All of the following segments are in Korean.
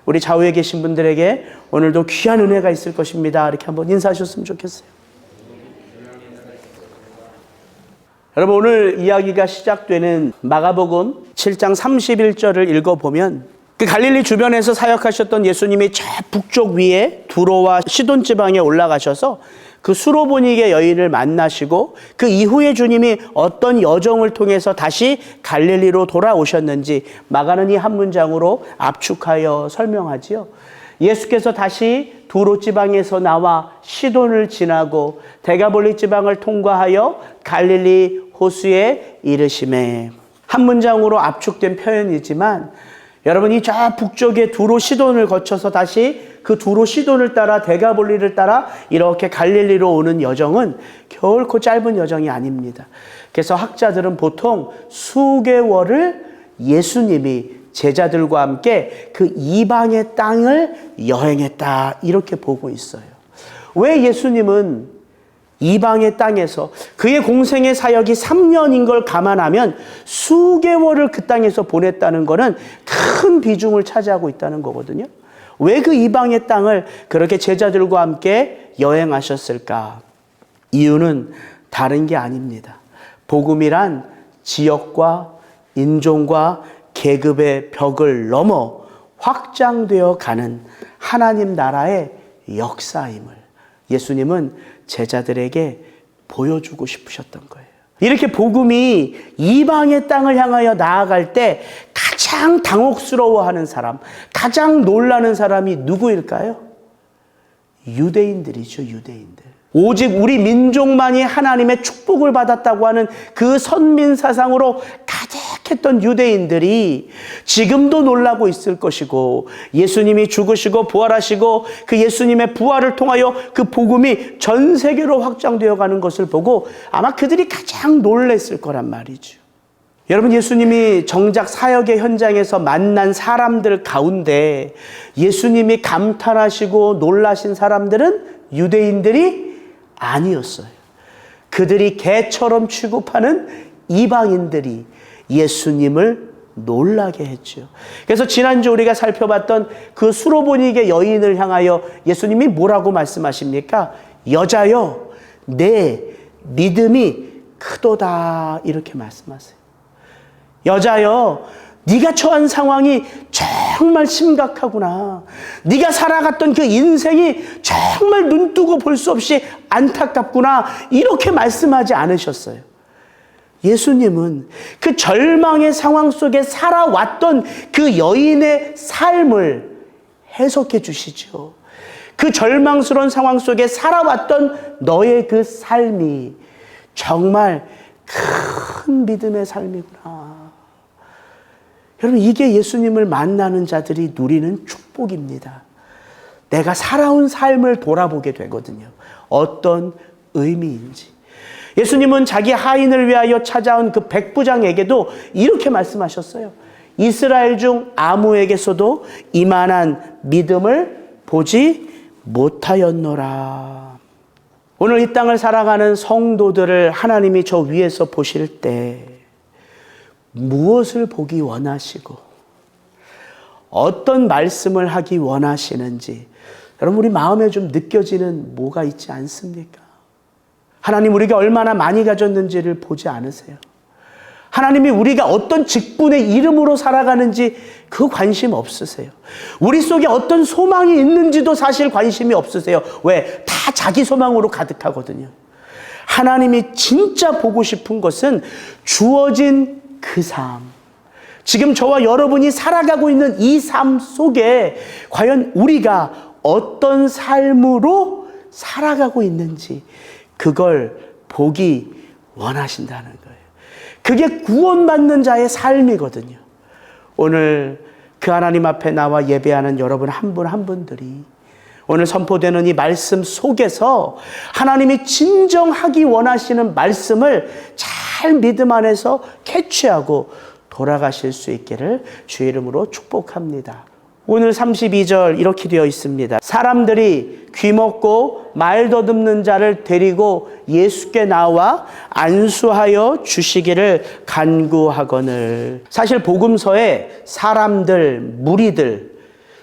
우리 좌우에 계신 분들에게 오늘도 귀한 은혜가 있을 것입니다. 이렇게 한번 인사하셨으면 좋겠어요. 여러분, 오늘 이야기가 시작되는 마가복음 7장 31절을 읽어보면 그 갈릴리 주변에서 사역하셨던 예수님이 저 북쪽 위에 두로와 시돈 지방에 올라가셔서 그 수로보니게 여인을 만나시고 그 이후에 주님이 어떤 여정을 통해서 다시 갈릴리로 돌아오셨는지 마가는 이 한 문장으로 압축하여 설명하지요. 예수께서 다시 두로 지방에서 나와 시돈을 지나고 데가볼리 지방을 통과하여 갈릴리 호수에 이르시매. 한 문장으로 압축된 표현이지만 여러분이 저 북쪽의 두로 시돈을 거쳐서 다시 그 두로 시돈을 따라 데가볼리를 따라 이렇게 갈릴리로 오는 여정은 결코 짧은 여정이 아닙니다. 그래서 학자들은 보통 수개월을 예수님이 제자들과 함께 그 이방의 땅을 여행했다 이렇게 보고 있어요. 왜 예수님은 이방의 땅에서 그의 공생의 사역이 3년인 걸 감안하면 수개월을 그 땅에서 보냈다는 것은 큰 비중을 차지하고 있다는 거거든요. 왜 그 이방의 땅을 그렇게 제자들과 함께 여행하셨을까? 이유는 다른 게 아닙니다. 복음이란 지역과 인종과 계급의 벽을 넘어 확장되어 가는 하나님 나라의 역사임을 예수님은 제자들에게 보여주고 싶으셨던 거예요. 이렇게 복음이 이방의 땅을 향하여 나아갈 때 가장 당혹스러워하는 사람, 가장 놀라는 사람이 누구일까요? 유대인들이죠, 유대인들. 오직 우리 민족만이 하나님의 축복을 받았다고 하는 그 선민 사상으로 가득했던 유대인들이 지금도 놀라고 있을 것이고, 예수님이 죽으시고 부활하시고 그 예수님의 부활을 통하여 그 복음이 전 세계로 확장되어 가는 것을 보고 아마 그들이 가장 놀랐을 거란 말이죠. 여러분, 예수님이 정작 사역의 현장에서 만난 사람들 가운데 예수님이 감탄하시고 놀라신 사람들은 유대인들이 아니었어요. 그들이 개처럼 취급하는 이방인들이 예수님을 놀라게 했죠. 그래서 지난주 우리가 살펴봤던 그 수로보니게 여인을 향하여 예수님이 뭐라고 말씀하십니까? 여자여, 내 믿음이 크도다 이렇게 말씀하세요. 여자여, 네가 처한 상황이 정말 심각하구나. 네가 살아갔던 그 인생이 정말 눈뜨고 볼 수 없이 안타깝구나. 이렇게 말씀하지 않으셨어요. 예수님은 그 절망의 상황 속에 살아왔던 그 여인의 삶을 해석해 주시죠. 그 절망스러운 상황 속에 살아왔던 너의 그 삶이 정말 큰 믿음의 삶이구나. 여러분, 이게 예수님을 만나는 자들이 누리는 축복입니다. 내가 살아온 삶을 돌아보게 되거든요. 어떤 의미인지. 예수님은 자기 하인을 위하여 찾아온 그 백부장에게도 이렇게 말씀하셨어요. 이스라엘 중 아무에게서도 이만한 믿음을 보지 못하였노라. 오늘 이 땅을 살아가는 성도들을 하나님이 저 위에서 보실 때 무엇을 보기 원하시고 어떤 말씀을 하기 원하시는지 여러분, 우리 마음에 좀 느껴지는 뭐가 있지 않습니까? 하나님, 우리가 얼마나 많이 가졌는지를 보지 않으세요? 하나님이 우리가 어떤 직분의 이름으로 살아가는지 그 관심 없으세요? 우리 속에 어떤 소망이 있는지도 사실 관심이 없으세요. 왜? 다 자기 소망으로 가득하거든요. 하나님이 진짜 보고 싶은 것은 주어진 그 삶, 지금 저와 여러분이 살아가고 있는 이 삶 속에 과연 우리가 어떤 삶으로 살아가고 있는지 그걸 보기 원하신다는 거예요. 그게 구원받는 자의 삶이거든요. 오늘 그 하나님 앞에 나와 예배하는 여러분 한 분 한 분들이 오늘 선포되는 이 말씀 속에서 하나님이 진정하기 원하시는 말씀을 잘 믿음 안에서 캐치하고 돌아가실 수 있기를 주의 이름으로 축복합니다. 오늘 32절 이렇게 되어 있습니다. 사람들이 귀먹고 말 더듬는 자를 데리고 예수께 나와 안수하여 주시기를 간구하거늘. 사실 복음서에 사람들, 무리들,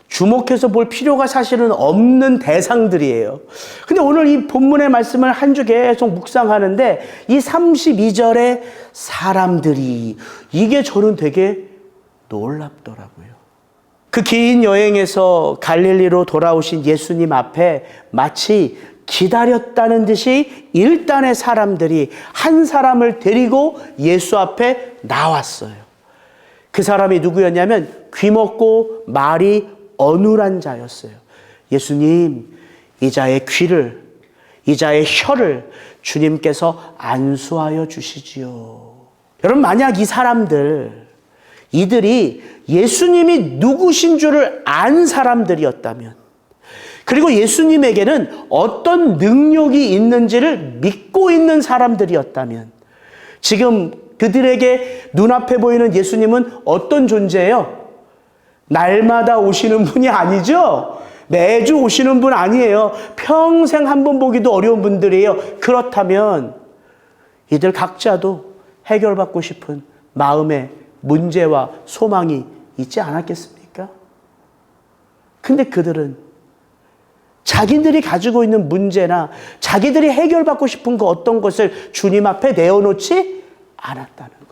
주목해서 볼 필요가 사실은 없는 대상들이에요. 근데 오늘 이 본문의 말씀을 한 주 계속 묵상하는데 이 32절의 사람들이, 이게 저는 되게 놀랍더라고요. 그 긴 여행에서 갈릴리로 돌아오신 예수님 앞에 마치 기다렸다는 듯이 일단의 사람들이 한 사람을 데리고 예수 앞에 나왔어요. 그 사람이 누구였냐면 귀먹고 말이 어눌한 자였어요. 예수님, 이 자의 귀를, 이 자의 혀를 주님께서 안수하여 주시지요. 여러분, 만약 이 사람들, 이들이 예수님이 누구신 줄을 안 사람들이었다면, 그리고 예수님에게는 어떤 능력이 있는지를 믿고 있는 사람들이었다면, 지금 그들에게 눈앞에 보이는 예수님은 어떤 존재예요? 날마다 오시는 분이 아니죠? 매주 오시는 분 아니에요. 평생 한 번 보기도 어려운 분들이에요. 그렇다면 이들 각자도 해결받고 싶은 마음의 문제와 소망이 있지 않았겠습니까? 근데 그들은 자기들이 가지고 있는 문제나 자기들이 해결받고 싶은 그 어떤 것을 주님 앞에 내어놓지 않았다는 거예요.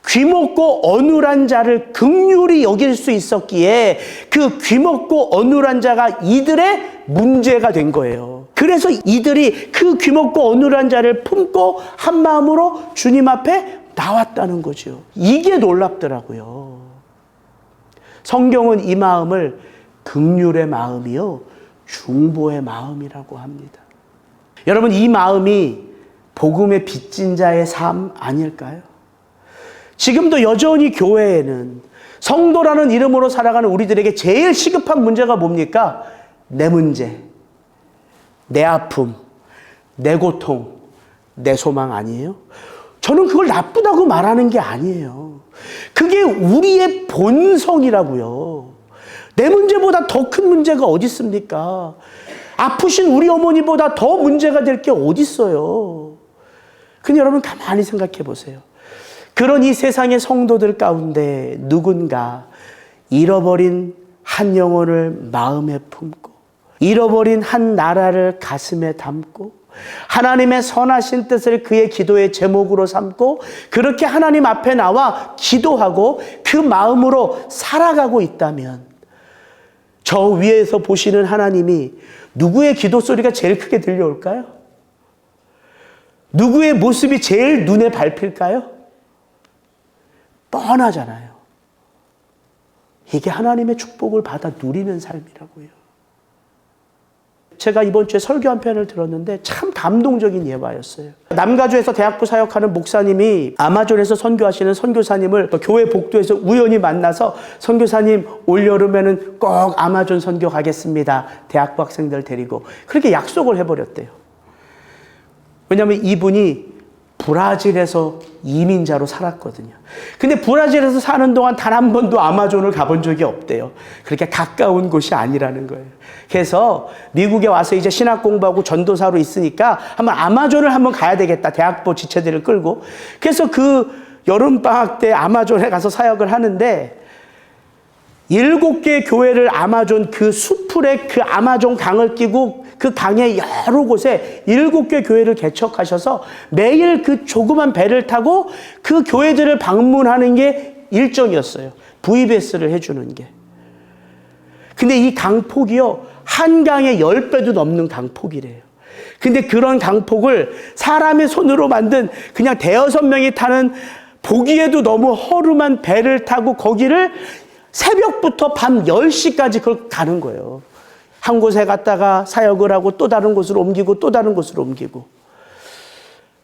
귀먹고 어눌한 자를 긍휼히 여길 수 있었기에 그 귀먹고 어눌한 자가 이들의 문제가 된 거예요. 그래서 이들이 그 귀먹고 어눌한 자를 품고 한 마음으로 주님 앞에 나왔다는 거죠. 이게 놀랍더라고요. 성경은 이 마음을 긍휼의 마음이요, 중보의 마음이라고 합니다. 여러분, 이 마음이 복음의 빚진 자의 삶 아닐까요? 지금도 여전히 교회에는 성도라는 이름으로 살아가는 우리들에게 제일 시급한 문제가 뭡니까? 내 문제, 내 아픔, 내 고통, 내 소망 아니에요? 저는 그걸 나쁘다고 말하는 게 아니에요. 그게 우리의 본성이라고요. 내 문제보다 더 큰 문제가 어디 있습니까? 아프신 우리 어머니보다 더 문제가 될 게 어디 있어요? 근데 여러분 가만히 생각해 보세요. 그런 이 세상의 성도들 가운데 누군가 잃어버린 한 영혼을 마음에 품고, 잃어버린 한 나라를 가슴에 담고, 하나님의 선하신 뜻을 그의 기도의 제목으로 삼고, 그렇게 하나님 앞에 나와 기도하고 그 마음으로 살아가고 있다면, 저 위에서 보시는 하나님이 누구의 기도 소리가 제일 크게 들려올까요? 누구의 모습이 제일 눈에 밟힐까요? 뻔하잖아요. 이게 하나님의 축복을 받아 누리는 삶이라고요. 제가 이번 주에 설교 한 편을 들었는데 참 감동적인 예화였어요. 남가주에서 대학부 사역하는 목사님이 아마존에서 선교하시는 선교사님을 교회 복도에서 우연히 만나서, 선교사님 올여름에는 꼭 아마존 선교 가겠습니다, 대학부 학생들 데리고. 그렇게 약속을 해버렸대요. 왜냐하면 이분이 브라질에서 이민자로 살았거든요. 근데 브라질에서 사는 동안 단 한 번도 아마존을 가본 적이 없대요. 그렇게 가까운 곳이 아니라는 거예요. 그래서 미국에 와서 이제 신학 공부하고 전도사로 있으니까 한번 아마존을 한번 가야 되겠다, 대학부 지체들을 끌고. 그래서 그 여름방학 때 아마존에 가서 사역을 하는데, 7개의 교회를 아마존 그 수풀에 그 아마존 강을 끼고 그 강의 여러 곳에 7개 교회를 개척하셔서 매일 그 조그만 배를 타고 그 교회들을 방문하는 게 일정이었어요. VBS를 해주는 게. 근데 이 강폭이요, 한강의 10배도 넘는 강폭이래요. 근데 그런 강폭을 사람의 손으로 만든 그냥 대여섯 명이 타는 보기에도 너무 허름한 배를 타고 거기를 새벽부터 밤 10시까지 그걸 가는 거예요. 한 곳에 갔다가 사역을 하고 또 다른 곳으로 옮기고 또 다른 곳으로 옮기고.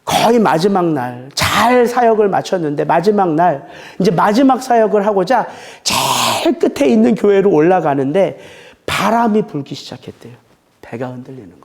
거의 마지막 날 잘 사역을 마쳤는데, 마지막 날 이제 마지막 사역을 하고자 제일 끝에 있는 교회로 올라가는데 바람이 불기 시작했대요. 배가 흔들리는 거죠.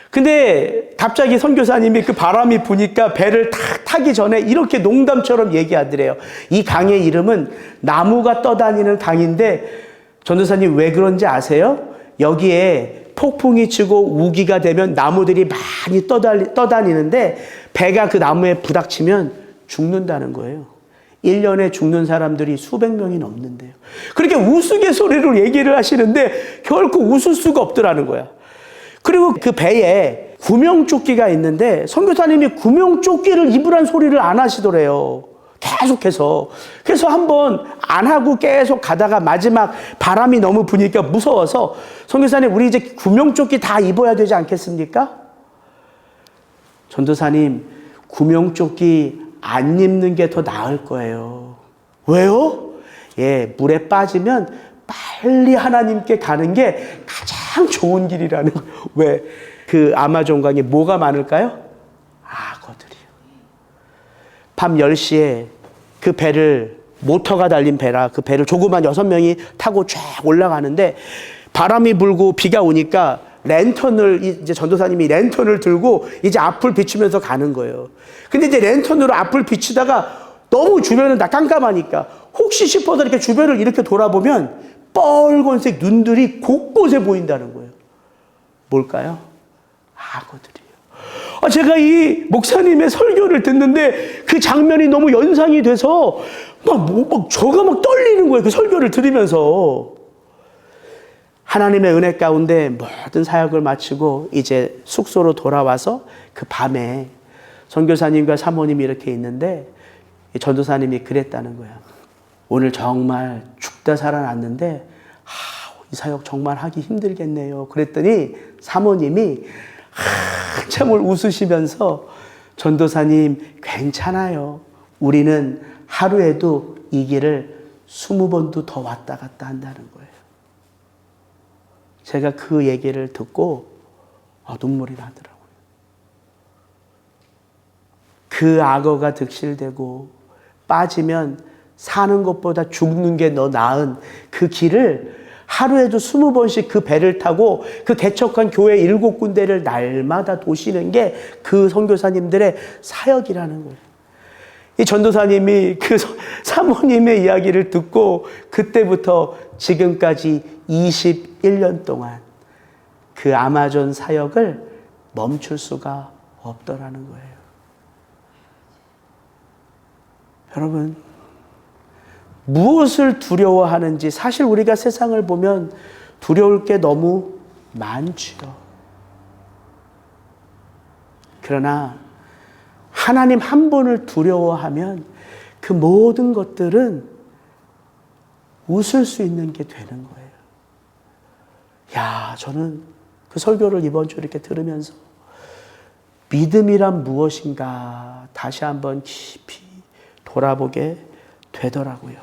근데 갑자기 선교사님이 그 바람이 부니까 배를 탁 타기 전에 이렇게 농담처럼 얘기하더래요. 이 강의 이름은 나무가 떠다니는 강인데, 전도사님 왜 그런지 아세요? 여기에 폭풍이 치고 우기가 되면 나무들이 많이 떠다니는데 배가 그 나무에 부닥치면 죽는다는 거예요. 1년에 죽는 사람들이 수백 명이 넘는데요. 그렇게 우스갯소리로 얘기를 하시는데 결코 웃을 수가 없더라는 거야. 그리고 그 배에 구명조끼가 있는데 선교사님이 구명조끼를 입으란 소리를 안 하시더래요. 계속해서. 그래서 한번 안 하고 계속 가다가 마지막 바람이 너무 부니까 무서워서 선교사님 우리 이제 구명조끼 다 입어야 되지 않겠습니까? 전도사님 구명조끼 안 입는 게 더 나을 거예요. 왜요? 예, 물에 빠지면 빨리 하나님께 가는 게 가장 좋은 길이라는 거예요. 왜? 그 아마존강에 뭐가 많을까요? 악어들이요. 밤 10시에 그 배를, 모터가 달린 배라 그 배를 조그만 6명이 타고 쫙 올라가는데 바람이 불고 비가 오니까 랜턴을, 이제 전도사님이 랜턴을 들고 이제 앞을 비추면서 가는 거예요. 근데 이제 랜턴으로 앞을 비추다가 너무 주변은 다 깜깜하니까 혹시 싶어서 이렇게 주변을 이렇게 돌아보면 빨간색 눈들이 곳곳에 보인다는 거예요. 뭘까요? 악어들이에요. 제가 이 목사님의 설교를 듣는데 그 장면이 너무 연상이 돼서 저가 막 떨리는 거예요. 그 설교를 들으면서. 하나님의 은혜 가운데 모든 사역을 마치고 이제 숙소로 돌아와서 그 밤에 선교사님과 사모님이 이렇게 있는데 전도사님이 그랬다는 거야. 오늘 정말 죽다 살아났는데 이 사역 정말 하기 힘들겠네요. 그랬더니 사모님이 한참을 웃으시면서 전도사님 괜찮아요. 우리는 하루에도 이 길을 20번도 더 왔다 갔다 한다는 거예요. 제가 그 얘기를 듣고 눈물이 나더라고요. 그 악어가 득실되고 빠지면 사는 것보다 죽는 게 더 나은 그 길을 하루에도 20번씩 그 배를 타고 그 개척한 교회 7군데를 날마다 도시는 게 그 선교사님들의 사역이라는 거예요. 이 전도사님이 그 사모님의 이야기를 듣고 그때부터 지금까지 21년 동안 그 아마존 사역을 멈출 수가 없더라는 거예요. 여러분, 무엇을 두려워하는지 사실 우리가 세상을 보면 두려울 게 너무 많지요. 그러나 하나님 한 분을 두려워하면 그 모든 것들은 웃을 수 있는 게 되는 거예요. 저는 그 설교를 이번 주 이렇게 들으면서 믿음이란 무엇인가 다시 한번 깊이 돌아보게 되더라고요.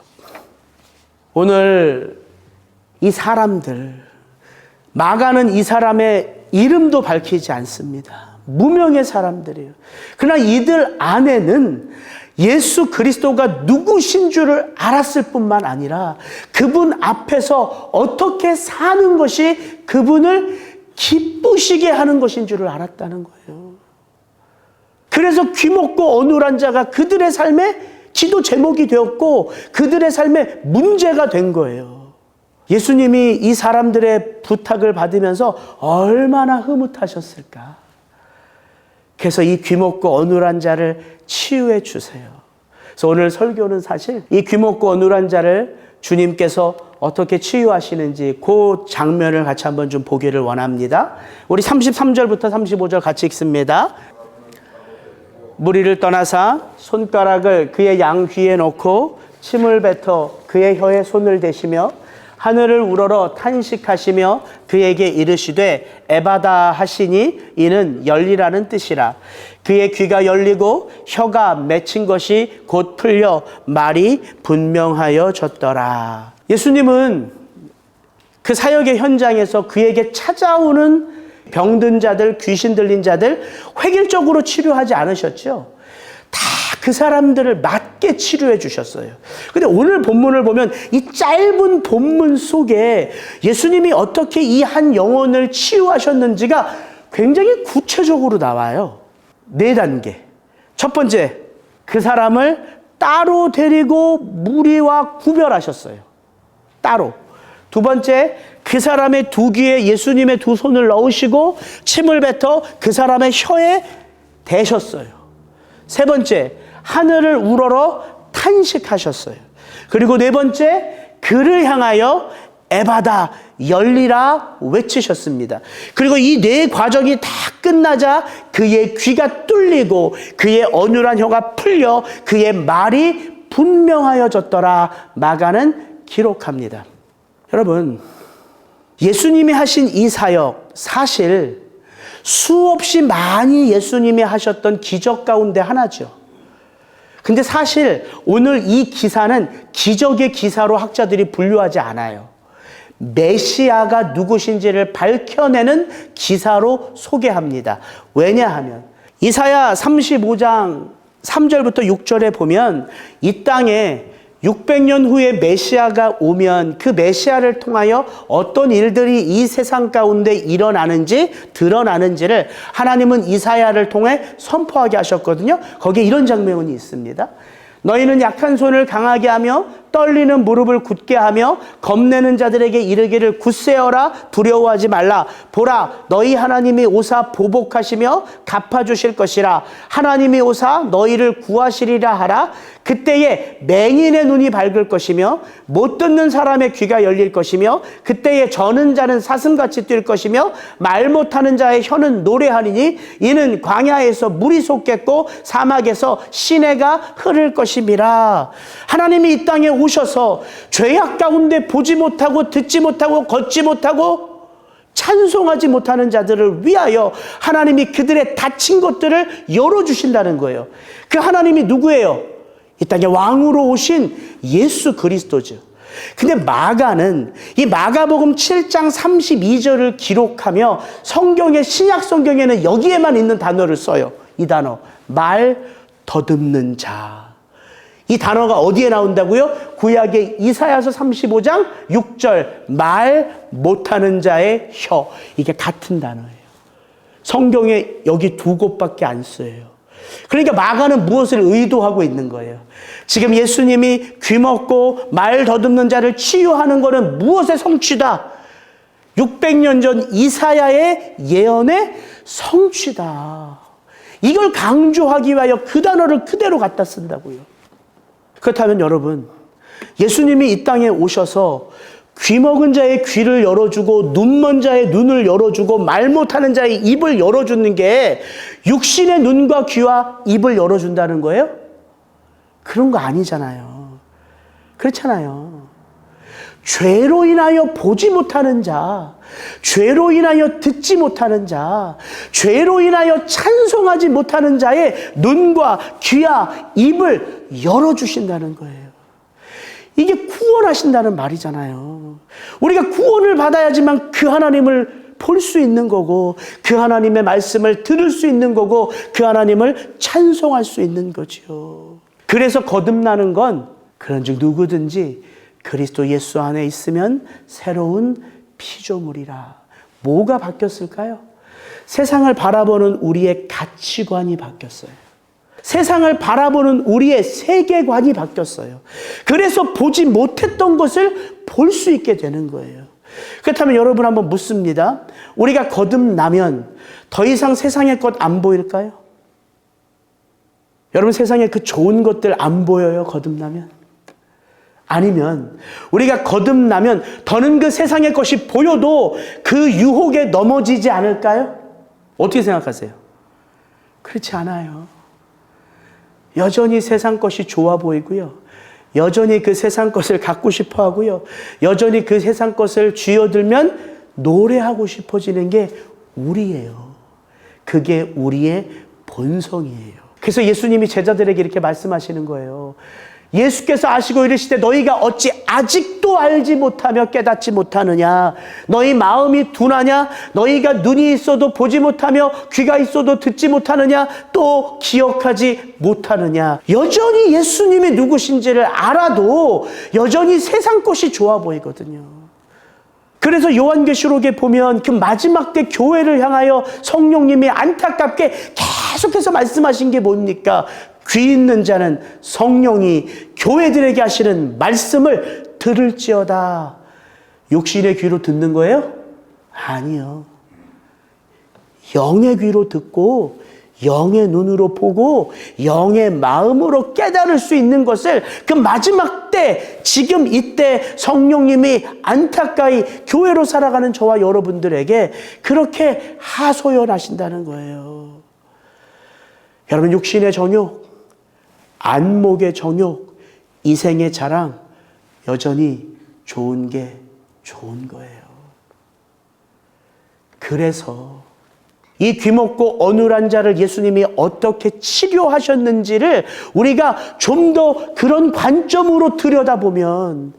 오늘 이 사람들, 마가는 이 사람의 이름도 밝히지 않습니다. 무명의 사람들이에요. 그러나 이들 안에는 예수 그리스도가 누구신 줄을 알았을 뿐만 아니라 그분 앞에서 어떻게 사는 것이 그분을 기쁘시게 하는 것인 줄을 알았다는 거예요. 그래서 귀먹고 어눌한 자가 그들의 삶에 기도 제목이 되었고 그들의 삶에 문제가 된 거예요. 예수님이 이 사람들의 부탁을 받으면서 얼마나 흐뭇하셨을까. 그래서 이 귀먹고 어눌한 자를 치유해 주세요. 그래서 오늘 설교는 사실 이 귀먹고 어눌한 자를 주님께서 어떻게 치유하시는지 그 장면을 같이 한번 좀 보기를 원합니다. 우리 33절부터 35절 같이 읽습니다. 무리를 떠나사 손가락을 그의 양 귀에 놓고 침을 뱉어 그의 혀에 손을 대시며 하늘을 우러러 탄식하시며 그에게 이르시되 에바다 하시니 이는 열리라는 뜻이라. 그의 귀가 열리고 혀가 맺힌 것이 곧 풀려 말이 분명하여졌더라. 예수님은 그 사역의 현장에서 그에게 찾아오는 병든 자들, 귀신 들린 자들 획일적으로 치료하지 않으셨죠. 다 그 사람들을 맞게 치료해 주셨어요. 근데 오늘 본문을 보면 이 짧은 본문 속에 예수님이 어떻게 이 한 영혼을 치유하셨는지가 굉장히 구체적으로 나와요. 4단계. 첫 번째, 그 사람을 따로 데리고 무리와 구별하셨어요. 따로. 두 번째, 그 사람의 두 귀에 예수님의 두 손을 넣으시고 침을 뱉어 그 사람의 혀에 대셨어요. 세 번째, 하늘을 우러러 탄식하셨어요. 그리고 네 번째, 그를 향하여 에바다 열리라 외치셨습니다. 그리고 이 네 과정이 다 끝나자 그의 귀가 뚫리고 그의 어눌한 혀가 풀려 그의 말이 분명하여졌더라 마가는 기록합니다. 여러분, 예수님이 하신 이 사역, 사실 수없이 많이 예수님이 하셨던 기적 가운데 하나죠. 근데 사실 오늘 이 기사는 기적의 기사로 학자들이 분류하지 않아요. 메시아가 누구신지를 밝혀내는 기사로 소개합니다. 왜냐하면 이사야 35장 3절부터 6절에 보면 이 땅에 600년 후에 메시아가 오면 그 메시아를 통하여 어떤 일들이 이 세상 가운데 일어나는지 드러나는지를 하나님은 이사야를 통해 선포하게 하셨거든요. 거기에 이런 장면이 있습니다. 너희는 약한 손을 강하게 하며 떨리는 무릎을 굳게 하며 겁내는 자들에게 이르기를 굳세어라 두려워하지 말라. 보라, 너희 하나님이 오사 보복하시며 갚아주실 것이라. 하나님이 오사 너희를 구하시리라 하라. 그때에 맹인의 눈이 밝을 것이며 못 듣는 사람의 귀가 열릴 것이며 그때에 저는 자는 사슴같이 뛸 것이며 말 못하는 자의 혀는 노래하리니 이는 광야에서 물이 솟겠고 사막에서 시내가 흐를 것임이라. 하나님이 이 땅에 오셔서 죄악 가운데 보지 못하고 듣지 못하고 걷지 못하고 찬송하지 못하는 자들을 위하여 하나님이 그들의 닫힌 것들을 열어주신다는 거예요. 그 하나님이 누구예요? 이 땅에 왕으로 오신 예수 그리스도죠. 근데 마가는 이 마가복음 7장 32절을 기록하며 성경의 신약 성경에는 여기에만 있는 단어를 써요. 이 단어, 말 더듬는 자. 이 단어가 어디에 나온다고요? 구약의 이사야서 35장 6절, 말 못하는 자의 혀. 이게 같은 단어예요. 성경에 여기 두 곳밖에 안 쓰여요. 그러니까 마가는 무엇을 의도하고 있는 거예요? 지금 예수님이 귀먹고 말 더듬는 자를 치유하는 것은 무엇의 성취다? 600년 전 이사야의 예언의 성취다. 이걸 강조하기 위하여 그 단어를 그대로 갖다 쓴다고요. 그렇다면 여러분, 예수님이 이 땅에 오셔서 귀먹은 자의 귀를 열어주고 눈먼 자의 눈을 열어주고 말 못하는 자의 입을 열어주는 게 육신의 눈과 귀와 입을 열어준다는 거예요? 그런 거 아니잖아요. 그렇잖아요. 죄로 인하여 보지 못하는 자, 죄로 인하여 듣지 못하는 자, 죄로 인하여 찬송하지 못하는 자의 눈과 귀와 입을 열어주신다는 거예요. 이게 구원하신다는 말이잖아요. 우리가 구원을 받아야지만 그 하나님을 볼 수 있는 거고 그 하나님의 말씀을 들을 수 있는 거고 그 하나님을 찬송할 수 있는 거죠. 그래서 거듭나는 건 그런즉 누구든지 그리스도 예수 안에 있으면 새로운 피조물이라. 뭐가 바뀌었을까요? 세상을 바라보는 우리의 가치관이 바뀌었어요. 세상을 바라보는 우리의 세계관이 바뀌었어요. 그래서 보지 못했던 것을 볼 수 있게 되는 거예요. 그렇다면 여러분 한번 묻습니다. 우리가 거듭나면 더 이상 세상의 것 안 보일까요? 여러분 세상에 그 좋은 것들 안 보여요? 거듭나면? 아니면 우리가 거듭나면 더는 그 세상의 것이 보여도 그 유혹에 넘어지지 않을까요? 어떻게 생각하세요? 그렇지 않아요. 여전히 세상 것이 좋아 보이고요. 여전히 그 세상 것을 갖고 싶어 하고요. 여전히 그 세상 것을 쥐어들면 노래하고 싶어지는 게 우리예요. 그게 우리의 본성이에요. 그래서 예수님이 제자들에게 이렇게 말씀하시는 거예요. 예수께서 아시고 이르시되 너희가 어찌 아직도 알지 못하며 깨닫지 못하느냐? 너희 마음이 둔하냐? 너희가 눈이 있어도 보지 못하며 귀가 있어도 듣지 못하느냐? 또 기억하지 못하느냐? 여전히 예수님이 누구신지를 알아도 여전히 세상 것이 좋아 보이거든요. 그래서 요한계시록에 보면 그 마지막 때 교회를 향하여 성령님이 안타깝게 계속해서 말씀하신 게 뭡니까? 귀 있는 자는 성령이 교회들에게 하시는 말씀을 들을지어다. 육신의 귀로 듣는 거예요? 아니요. 영의 귀로 듣고 영의 눈으로 보고 영의 마음으로 깨달을 수 있는 것을 그 마지막 때, 지금 이때 성령님이 안타까이 교회로 살아가는 저와 여러분들에게 그렇게 하소연하신다는 거예요. 여러분, 육신의 정욕, 안목의 정욕, 이생의 자랑, 여전히 좋은 게 좋은 거예요. 그래서 이 귀먹고 어눌한 자를 예수님이 어떻게 치료하셨는지를 우리가 좀 더 그런 관점으로 들여다보면,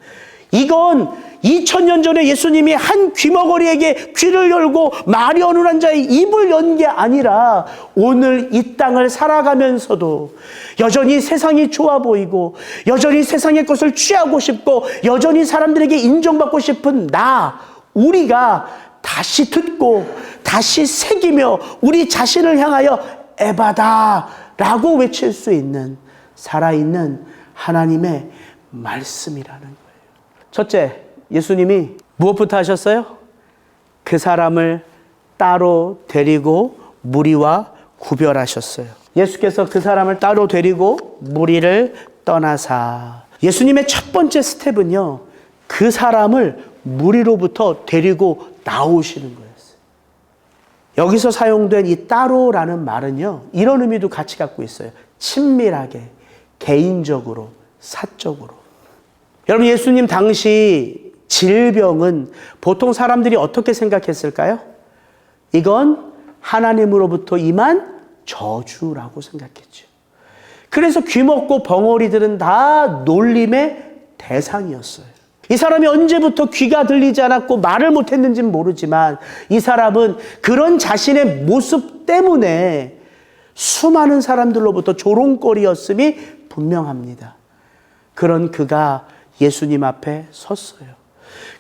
이건 2000년 전에 예수님이 한 귀머거리에게 귀를 열고 말이 어눌한 자의 입을 연 게 아니라 오늘 이 땅을 살아가면서도 여전히 세상이 좋아 보이고 여전히 세상의 것을 취하고 싶고 여전히 사람들에게 인정받고 싶은 우리가 다시 듣고 다시 새기며 우리 자신을 향하여 에바다 라고 외칠 수 있는 살아있는 하나님의 말씀이라는 거예요. 첫째, 예수님이 무엇부터 하셨어요? 그 사람을 따로 데리고 무리와 구별하셨어요. 예수께서 그 사람을 따로 데리고 무리를 떠나사. 예수님의 첫 번째 스텝은요, 그 사람을 무리로부터 데리고 나오시는 거였어요. 여기서 사용된 이 따로라는 말은요, 이런 의미도 같이 갖고 있어요. 친밀하게, 개인적으로, 사적으로. 여러분, 예수님 당시 질병은 보통 사람들이 어떻게 생각했을까요? 이건 하나님으로부터 임한 저주라고 생각했죠. 그래서 귀먹고 벙어리들은 다 놀림의 대상이었어요. 이 사람이 언제부터 귀가 들리지 않았고 말을 못했는지는 모르지만 이 사람은 그런 자신의 모습 때문에 수많은 사람들로부터 조롱거리였음이 분명합니다. 그런 그가 예수님 앞에 섰어요.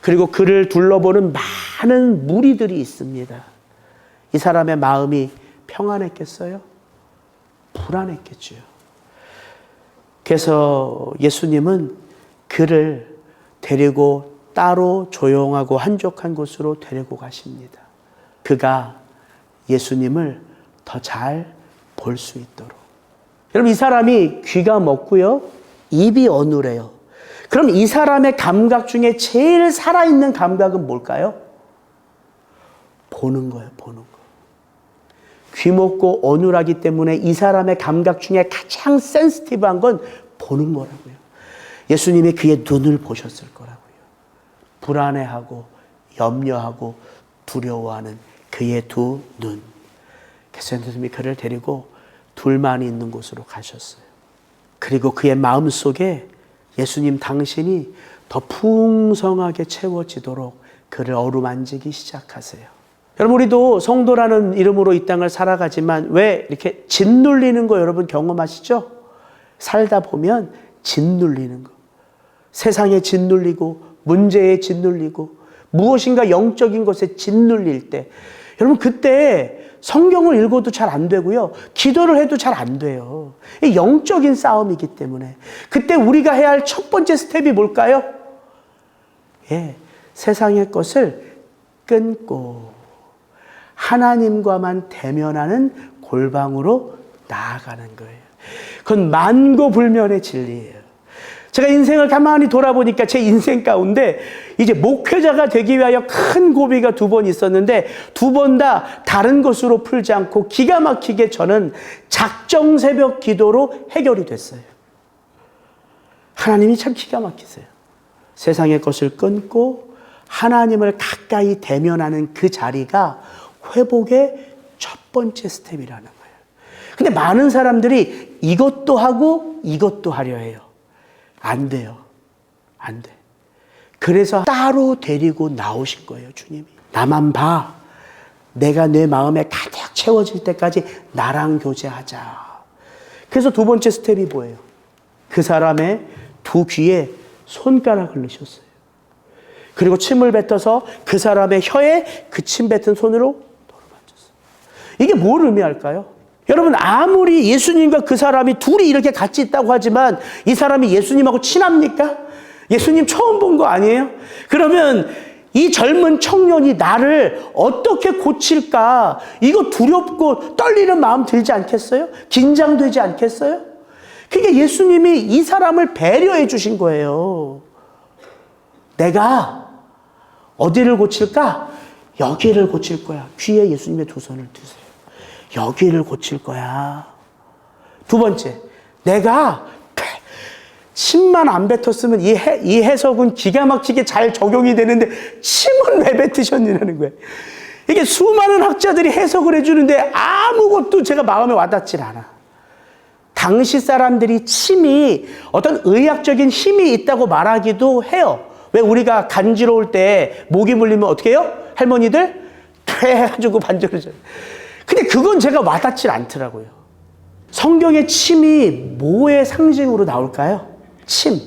그리고 그를 둘러보는 많은 무리들이 있습니다. 이 사람의 마음이 평안했겠어요? 불안했겠죠. 그래서 예수님은 그를 데리고 따로 조용하고 한적한 곳으로 데리고 가십니다. 그가 예수님을 더 잘 볼 수 있도록. 여러분, 이 사람이 귀가 먹고요, 입이 어눌해요. 그럼 이 사람의 감각 중에 제일 살아있는 감각은 뭘까요? 보는 거예요, 보는 거. 귀 먹고 어눌하기 때문에 이 사람의 감각 중에 가장 센시티브한 건 보는 거라고요. 예수님이 그의 눈을 보셨을 거라고요. 불안해하고 염려하고 두려워하는 그의 두 눈. 그래서 예수님이 그를 데리고 둘만이 있는 곳으로 가셨어요. 그리고 그의 마음속에 예수님 당신이 더 풍성하게 채워지도록 그를 어루만지기 시작하세요. 여러분, 우리도 성도라는 이름으로 이 땅을 살아가지만 왜 이렇게 짓눌리는 거 여러분 경험하시죠? 살다 보면 짓눌리는 거. 세상에 짓눌리고 문제에 짓눌리고 무엇인가 영적인 것에 짓눌릴 때, 여러분 그때 성경을 읽어도 잘 안 되고요, 기도를 해도 잘 안 돼요. 영적인 싸움이기 때문에 그때 우리가 해야 할 첫 번째 스텝이 뭘까요? 세상의 것을 끊고 하나님과만 대면하는 골방으로 나아가는 거예요. 그건 만고불면의 진리예요. 제가 인생을 가만히 돌아보니까 제 인생 가운데 이제 목회자가 되기 위하여 큰 고비가 2번 있었는데 2번 다 다른 것으로 풀지 않고 기가 막히게 저는 작정 새벽 기도로 해결이 됐어요. 하나님이 참 기가 막히세요. 세상의 것을 끊고 하나님을 가까이 대면하는 그 자리가 회복의 첫 번째 스텝이라는 거예요. 근데 많은 사람들이 이것도 하고 이것도 하려 해요. 안 돼요. 안 돼. 그래서 따로 데리고 나오신 거예요, 주님이. 나만 봐. 내가 내 마음에 가득 채워질 때까지 나랑 교제하자. 그래서 2번째 스텝이 뭐예요? 그 사람의 2 귀에 손가락을 넣으셨어요. 그리고 침을 뱉어서 그 사람의 혀에 그 침 뱉은 손으로 만졌어요. 이게 뭘 의미할까요? 여러분, 아무리 예수님과 그 사람이 둘이 이렇게 같이 있다고 하지만 이 사람이 예수님하고 친합니까? 예수님 처음 본 거 아니에요? 그러면 이 젊은 청년이 나를 어떻게 고칠까? 이거 두렵고 떨리는 마음 들지 않겠어요? 긴장되지 않겠어요? 그러니까 예수님이 이 사람을 배려해 주신 거예요. 내가 어디를 고칠까? 여기를 고칠 거야. 귀에 예수님의 두 손을 드세요. 여기를 고칠 거야. 두 번째, 내가 침만 안 뱉었으면 이 해석은 기가 막히게 잘 적용이 되는데 침은 왜 뱉으셨느냐는 거예요. 이게 수많은 학자들이 해석을 해주는데 아무것도 제가 마음에 와닿질 않아. 당시 사람들이 침이 어떤 의학적인 힘이 있다고 말하기도 해요. 왜 우리가 간지러울 때 목이 물리면 어떻게 해요? 할머니들 퇴 해가지고 반절해줘요. 근데 그건 제가 와닿질 않더라고요. 성경의 침이 뭐의 상징으로 나올까요? 침.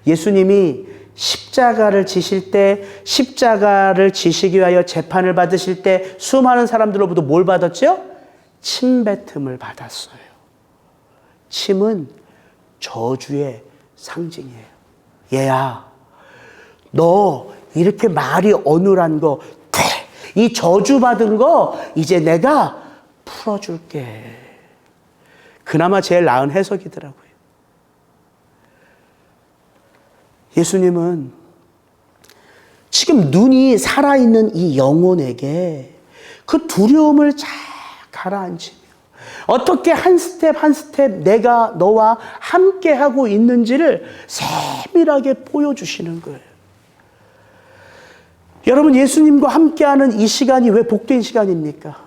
예수님이 십자가를 지실 때, 십자가를 지시기 위하여 재판을 받으실 때 수많은 사람들로부터 뭘 받았죠? 침뱉음을 받았어요. 침은 저주의 상징이에요. 얘야, 너 이렇게 말이 어눌한 거, 이 저주받은 거 이제 내가 풀어줄게. 그나마 제일 나은 해석이더라고요. 예수님은 지금 눈이 살아있는 이 영혼에게 그 두려움을 잘 가라앉히며 어떻게 한 스텝 한 스텝 내가 너와 함께하고 있는지를 세밀하게 보여주시는 거예요. 여러분, 예수님과 함께하는 이 시간이 왜 복된 시간입니까?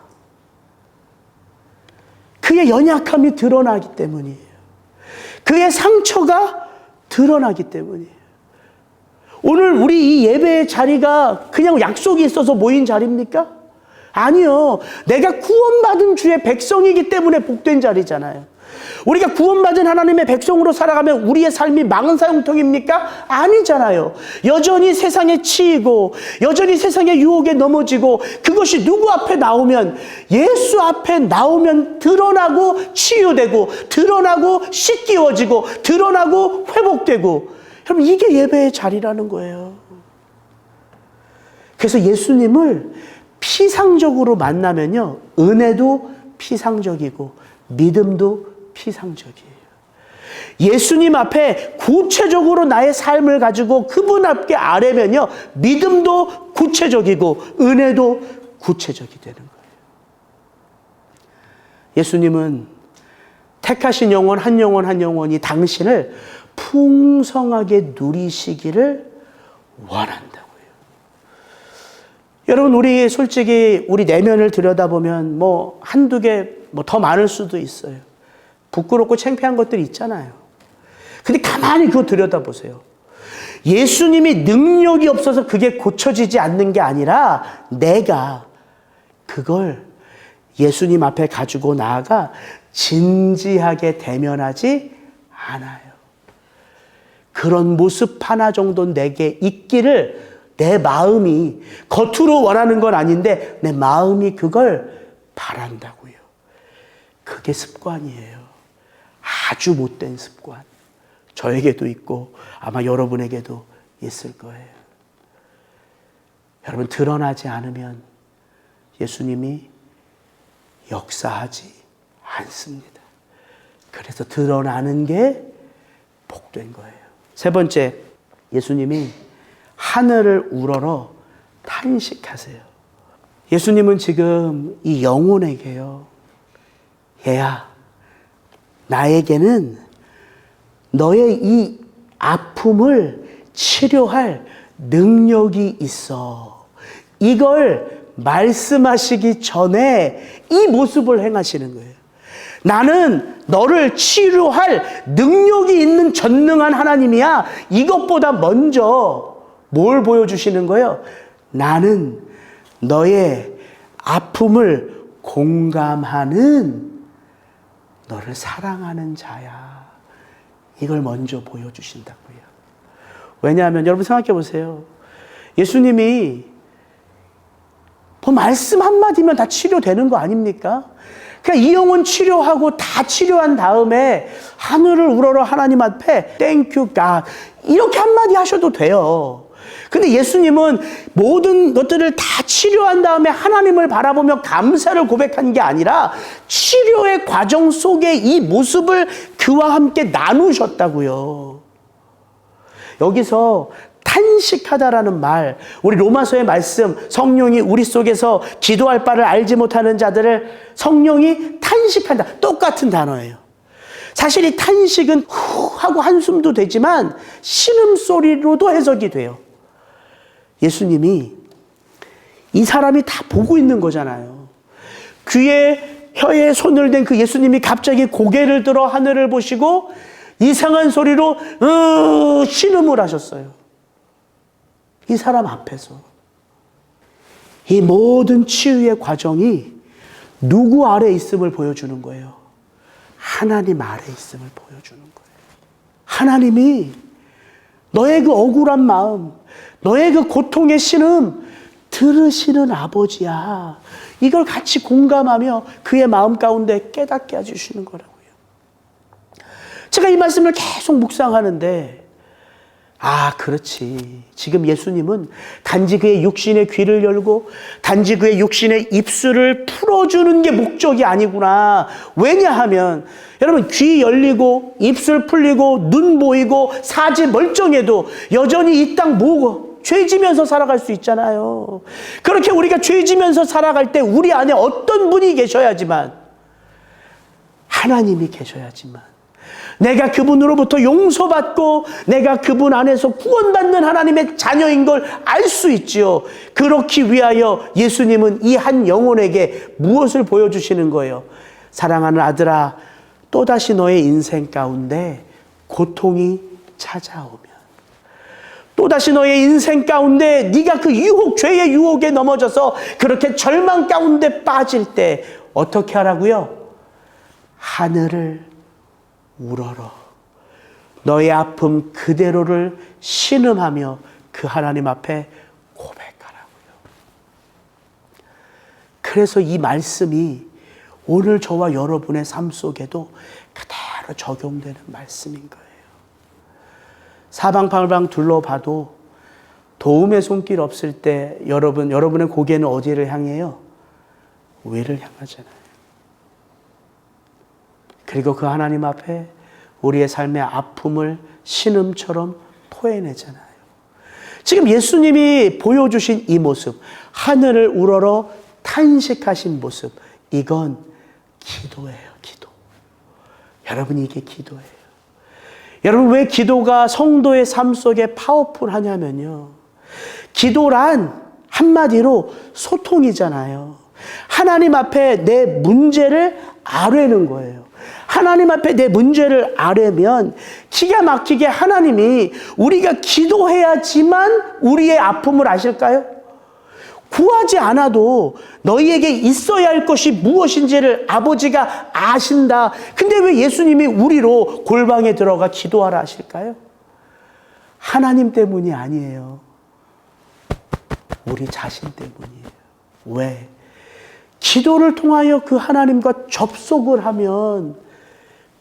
그의 연약함이 드러나기 때문이에요. 그의 상처가 드러나기 때문이에요. 오늘 우리 이 예배의 자리가 그냥 약속이 있어서 모인 자리입니까? 아니요. 내가 구원받은 주의 백성이기 때문에 복된 자리잖아요. 우리가 구원받은 하나님의 백성으로 살아가면 우리의 삶이 망한 사형통입니까? 아니잖아요. 여전히 세상에 치이고 여전히 세상의 유혹에 넘어지고 그것이 누구 앞에 나오면 예수 앞에 나오면 드러나고 치유되고 드러나고 씻기워지고 드러나고 회복되고 여러분 이게 예배의 자리라는 거예요. 그래서 예수님을 피상적으로 만나면요. 은혜도 피상적이고 믿음도 피상적이에요. 예수님 앞에 구체적으로 나의 삶을 가지고 그분 앞에 아뢰면요. 믿음도 구체적이고 은혜도 구체적이 되는 거예요. 예수님은 택하신 영혼 한 영혼 한 영혼이 당신을 풍성하게 누리시기를 원한다고요. 여러분, 우리 솔직히 우리 내면을 들여다보면 뭐 한두 개 뭐 더 많을 수도 있어요. 부끄럽고 창피한 것들이 있잖아요. 근데 가만히 그거 들여다보세요. 예수님이 능력이 없어서 그게 고쳐지지 않는 게 아니라 내가 그걸 예수님 앞에 가지고 나아가 진지하게 대면하지 않아요. 그런 모습 하나 정도 내게 있기를 내 마음이 겉으로 원하는 건 아닌데 내 마음이 그걸 바란다고요. 그게 습관이에요. 아주 못된 습관. 저에게도 있고 아마 여러분에게도 있을 거예요. 여러분, 드러나지 않으면 예수님이 역사하지 않습니다. 그래서 드러나는 게 복된 거예요. 세 번째, 예수님이 하늘을 우러러 탄식하세요. 예수님은 지금 이 영혼에게요. 얘야, 나에게는 너의 이 아픔을 치료할 능력이 있어. 이걸 말씀하시기 전에 이 모습을 행하시는 거예요. 나는 너를 치료할 능력이 있는 전능한 하나님이야. 이것보다 먼저 뭘 보여주시는 거예요? 나는 너의 아픔을 공감하는 너를 사랑하는 자야. 이걸 먼저 보여주신다고요. 왜냐하면 여러분 생각해 보세요. 예수님이 뭐 말씀 한마디면 다 치료되는 거 아닙니까? 그냥 이 영혼 치료하고 다 치료한 다음에 하늘을 우러러 하나님 앞에 Thank you God 이렇게 한마디 하셔도 돼요. 근데 예수님은 모든 것들을 다 치료한 다음에 하나님을 바라보며 감사를 고백한 게 아니라 치료의 과정 속에 이 모습을 그와 함께 나누셨다고요. 여기서 탄식하다라는 말, 우리 로마서의 말씀, 성령이 우리 속에서 기도할 바를 알지 못하는 자들을 성령이 탄식한다. 똑같은 단어예요. 사실 이 탄식은 후 하고 한숨도 되지만 신음소리로도 해석이 돼요. 예수님이 이 사람이 다 보고 있는 거잖아요. 귀에 혀에 손을 댄 그 예수님이 갑자기 고개를 들어 하늘을 보시고 이상한 소리로 신음을 하셨어요. 이 사람 앞에서. 이 모든 치유의 과정이 누구 아래 있음을 보여주는 거예요? 하나님 아래 있음을 보여주는 거예요. 하나님이 너의 그 억울한 마음, 너의 그 고통의 신음 들으시는 아버지야. 이걸 같이 공감하며 그의 마음 가운데 깨닫게 해주시는 거라고요. 제가 이 말씀을 계속 묵상하는데 그렇지. 지금 예수님은 단지 그의 육신의 귀를 열고 단지 그의 육신의 입술을 풀어주는 게 목적이 아니구나. 왜냐하면 여러분 귀 열리고 입술 풀리고 눈 보이고 사지 멀쩡해도 여전히 이 땅 뭐고 죄지면서 살아갈 수 있잖아요. 그렇게 우리가 죄지면서 살아갈 때 우리 안에 어떤 분이 계셔야지만 하나님이 계셔야지만 내가 그분으로부터 용서받고 내가 그분 안에서 구원받는 하나님의 자녀인 걸 알 수 있지요. 그렇기 위하여 예수님은 이 한 영혼에게 무엇을 보여주시는 거예요? 사랑하는 아들아, 또다시 너의 인생 가운데 고통이 찾아오면 또다시 너의 인생 가운데 네가 그 유혹, 죄의 유혹에 넘어져서 그렇게 절망 가운데 빠질 때 어떻게 하라고요? 하늘을 우러러 너의 아픔 그대로를 신음하며 그 하나님 앞에 고백하라고요. 그래서 이 말씀이 오늘 저와 여러분의 삶 속에도 그대로 적용되는 말씀인 거예요. 사방팔방 둘러봐도 도움의 손길 없을 때 여러분의 고개는 어디를 향해요? 위를 향하잖아요. 그리고 그 하나님 앞에 우리의 삶의 아픔을 신음처럼 토해내잖아요. 지금 예수님이 보여주신 이 모습, 하늘을 우러러 탄식하신 모습, 이건 기도예요, 기도. 여러분, 이게 기도예요. 여러분, 왜 기도가 성도의 삶 속에 파워풀하냐면요. 기도란 한마디로 소통이잖아요. 하나님 앞에 내 문제를 아뢰는 거예요. 하나님 앞에 내 문제를 아뢰면 기가 막히게 하나님이 우리가 기도해야지만 우리의 아픔을 아실까요? 구하지 않아도 너희에게 있어야 할 것이 무엇인지를 아버지가 아신다. 근데 왜 예수님이 우리로 골방에 들어가 기도하라 하실까요? 하나님 때문이 아니에요. 우리 자신 때문이에요. 왜? 기도를 통하여 그 하나님과 접속을 하면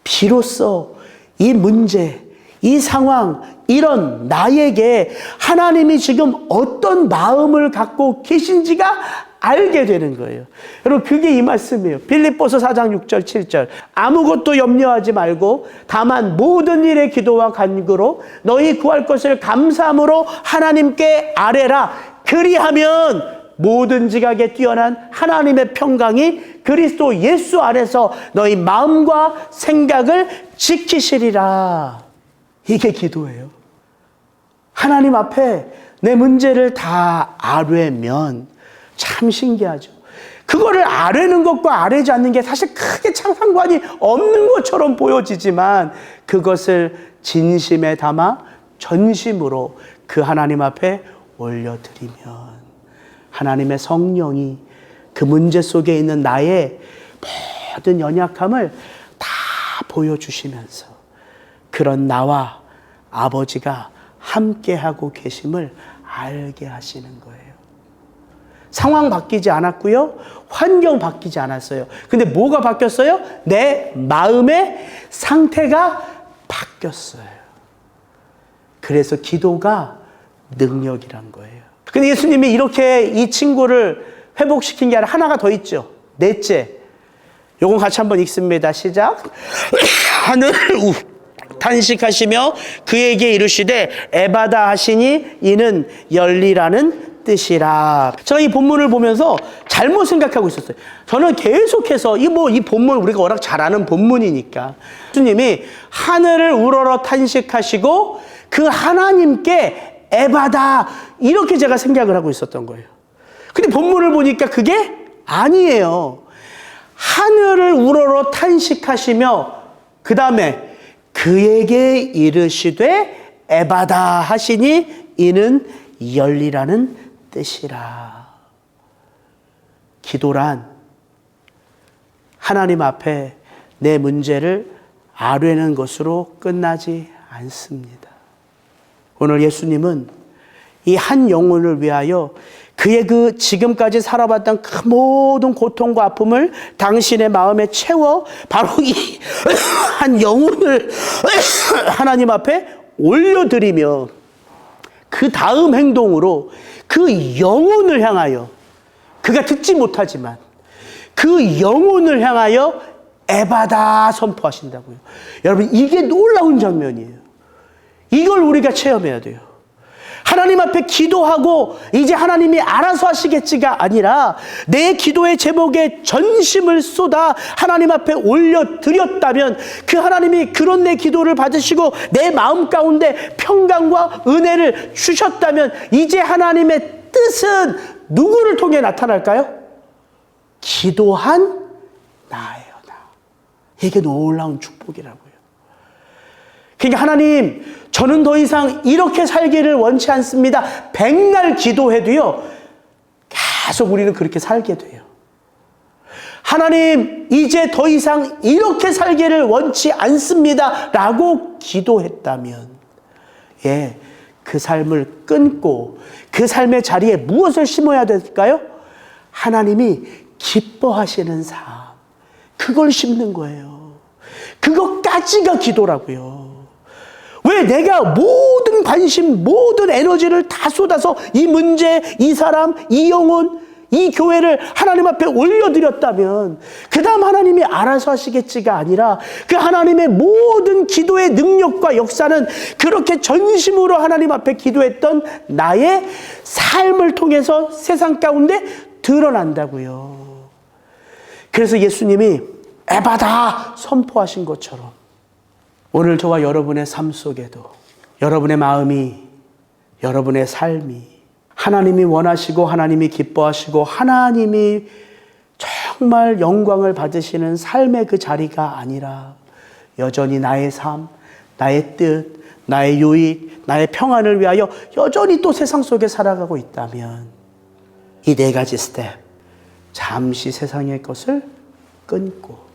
비로소 이 문제, 이 상황, 이런 나에게 하나님이 지금 어떤 마음을 갖고 계신지가 알게 되는 거예요. 여러분, 그게 이 말씀이에요. 빌립보서 4장 6절 7절. 아무것도 염려하지 말고 다만 모든 일에 기도와 간구로 너희 구할 것을 감사함으로 하나님께 아뢰라. 그리하면 모든 지각에 뛰어난 하나님의 평강이 그리스도 예수 안에서 너희 마음과 생각을 지키시리라. 이게 기도예요. 하나님 앞에 내 문제를 다 아뢰면 참 신기하죠. 그거를 아뢰는 것과 아뢰지 않는 게 사실 크게 참 상관이 없는 것처럼 보여지지만 그것을 진심에 담아 전심으로 그 하나님 앞에 올려드리면 하나님의 성령이 그 문제 속에 있는 나의 모든 연약함을 다 보여주시면서 그런 나와 아버지가 함께하고 계심을 알게 하시는 거예요. 상황 바뀌지 않았고요. 환경 바뀌지 않았어요. 근데 뭐가 바뀌었어요? 내 마음의 상태가 바뀌었어요. 그래서 기도가 능력이란 거예요. 근데 예수님이 이렇게 이 친구를 회복시킨 게 아니라 하나가 더 있죠. 넷째. 요건 같이 한번 읽습니다. 시작. 하늘을 탄식하시며 그에게 이르시되 에바다 하시니 이는 열리라는 뜻이라. 제가 이 본문을 보면서 잘못 생각하고 있었어요. 저는 계속해서 이 본문 우리가 워낙 잘 아는 본문이니까 예수님이 하늘을 우러러 탄식하시고 그 하나님께 에바다 이렇게 제가 생각을 하고 있었던 거예요. 근데 본문을 보니까 그게 아니에요. 하늘을 우러러 탄식하시며 그 다음에 그에게 이르시되 에바다 하시니 이는 열리라는 뜻이라. 기도란 하나님 앞에 내 문제를 아뢰는 것으로 끝나지 않습니다. 오늘 예수님은 이 한 영혼을 위하여 그의 그 지금까지 살아봤던 그 모든 고통과 아픔을 당신의 마음에 채워 바로 이 한 영혼을 하나님 앞에 올려드리며 그 다음 행동으로 그 영혼을 향하여 그가 듣지 못하지만 그 영혼을 향하여 에바다 선포하신다고요. 여러분 이게 놀라운 장면이에요. 이걸 우리가 체험해야 돼요. 하나님 앞에 기도하고 이제 하나님이 알아서 하시겠지가 아니라 내 기도의 제목에 전심을 쏟아 하나님 앞에 올려드렸다면 그 하나님이 그런 내 기도를 받으시고 내 마음 가운데 평강과 은혜를 주셨다면 이제 하나님의 뜻은 누구를 통해 나타날까요? 기도한 나예요, 나. 이게 놀라운 축복이라고요. 그러니까 하나님, 저는 더 이상 이렇게 살기를 원치 않습니다. 백날 기도해도요, 계속 우리는 그렇게 살게 돼요. 하나님, 이제 더 이상 이렇게 살기를 원치 않습니다. 라고 기도했다면, 그 삶을 끊고 그 삶의 자리에 무엇을 심어야 될까요? 하나님이 기뻐하시는 삶. 그걸 심는 거예요. 그것까지가 기도라고요. 왜 내가 모든 관심, 모든 에너지를 다 쏟아서 이 문제, 이 사람, 이 영혼, 이 교회를 하나님 앞에 올려드렸다면 그 다음 하나님이 알아서 하시겠지가 아니라 그 하나님의 모든 기도의 능력과 역사는 그렇게 전심으로 하나님 앞에 기도했던 나의 삶을 통해서 세상 가운데 드러난다고요. 그래서 예수님이 에바다 선포하신 것처럼 오늘 저와 여러분의 삶 속에도 여러분의 마음이, 여러분의 삶이 하나님이 원하시고 하나님이 기뻐하시고 하나님이 정말 영광을 받으시는 삶의 그 자리가 아니라 여전히 나의 삶, 나의 뜻, 나의 유익, 나의 평안을 위하여 여전히 또 세상 속에 살아가고 있다면 이 네 가지 스텝, 잠시 세상의 것을 끊고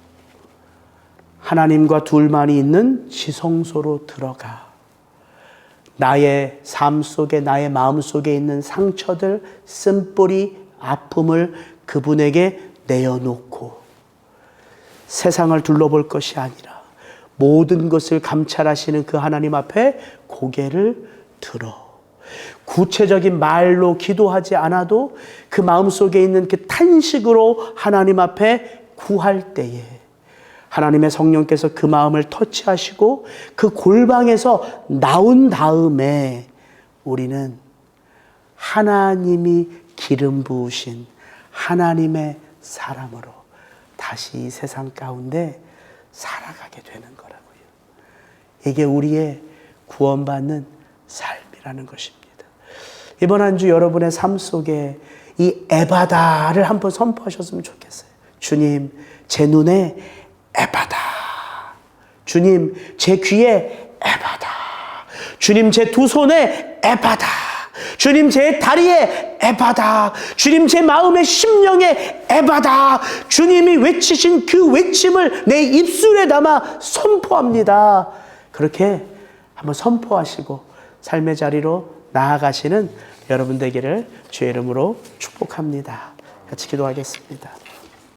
하나님과 둘만이 있는 지성소로 들어가 나의 삶 속에, 나의 마음 속에 있는 상처들, 쓴뿌리, 아픔을 그분에게 내어놓고 세상을 둘러볼 것이 아니라 모든 것을 감찰하시는 그 하나님 앞에 고개를 들어 구체적인 말로 기도하지 않아도 그 마음 속에 있는 그 탄식으로 하나님 앞에 구할 때에 하나님의 성령께서 그 마음을 터치하시고 그 골방에서 나온 다음에 우리는 하나님이 기름 부으신 하나님의 사람으로 다시 이 세상 가운데 살아가게 되는 거라고요. 이게 우리의 구원받는 삶이라는 것입니다. 이번 한 주 여러분의 삶 속에 이 에바다를 한번 선포하셨으면 좋겠어요. 주님, 제 눈에 에바다. 주님, 제 귀에 에바다. 주님, 제 두 손에 에바다. 주님, 제 다리에 에바다. 주님, 제 마음의 심령에 에바다. 주님이 외치신 그 외침을 내 입술에 담아 선포합니다. 그렇게 한번 선포하시고 삶의 자리로 나아가시는 여러분 되기를 주의 이름으로 축복합니다. 같이 기도하겠습니다.